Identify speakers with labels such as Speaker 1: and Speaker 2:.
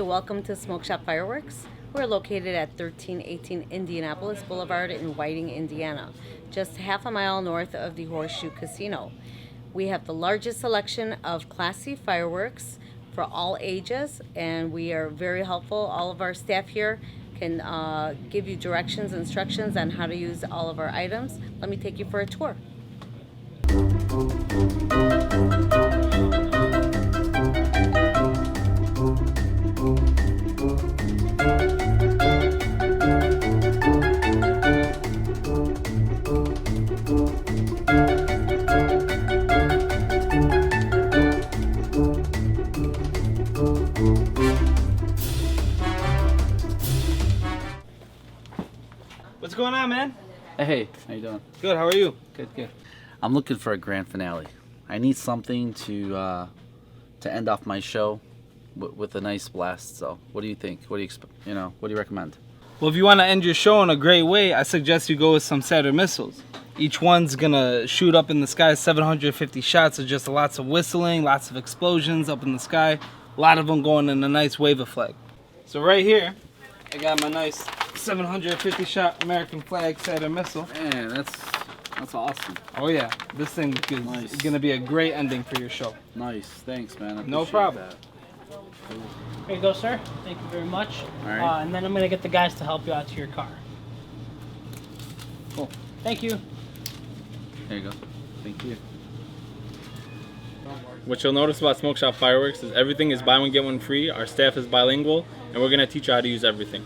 Speaker 1: welcome to Smokeshop Fireworks. We're located at 1318 Indianapolis Boulevard in Whiting, Indiana, just half a mile north of the Horseshoe Casino. We have the largest selection of classy fireworks for all ages, and we are very helpful. All of our staff here can give you directions, instructions on how to use all of our items. Let me take you for a tour.
Speaker 2: What's going on, man?
Speaker 3: Hey, how you doing?
Speaker 2: Good, how are you?
Speaker 3: Good. I'm looking for a grand finale. I need something to end off my show with a nice blast. So, what do you think? What do you recommend?
Speaker 2: Well, if you want to end your show in a great way, I suggest you go with some Saturn missiles. Each one's gonna shoot up in the sky 750 shots of just lots of whistling, lots of explosions up in the sky. A lot of them going in a nice wave of flag. So right here, I got my nice 750 shot American flag Saturn missile.
Speaker 3: Man, that's awesome.
Speaker 2: Oh yeah, this thing is
Speaker 3: Nice.
Speaker 2: gonna be a great ending for your show.
Speaker 3: Nice, thanks, man. I
Speaker 2: No
Speaker 3: appreciate
Speaker 2: problem.
Speaker 3: that.
Speaker 4: Here you go, sir. Thank you very much.
Speaker 3: All right.
Speaker 4: And then I'm going to get the guys to help you out to your car.
Speaker 3: Cool.
Speaker 4: Thank you.
Speaker 3: There you go. Thank you.
Speaker 5: What you'll notice about Smokeshop Fireworks is everything is buy one get one free. Our staff is bilingual, and we're going to teach you how to use everything.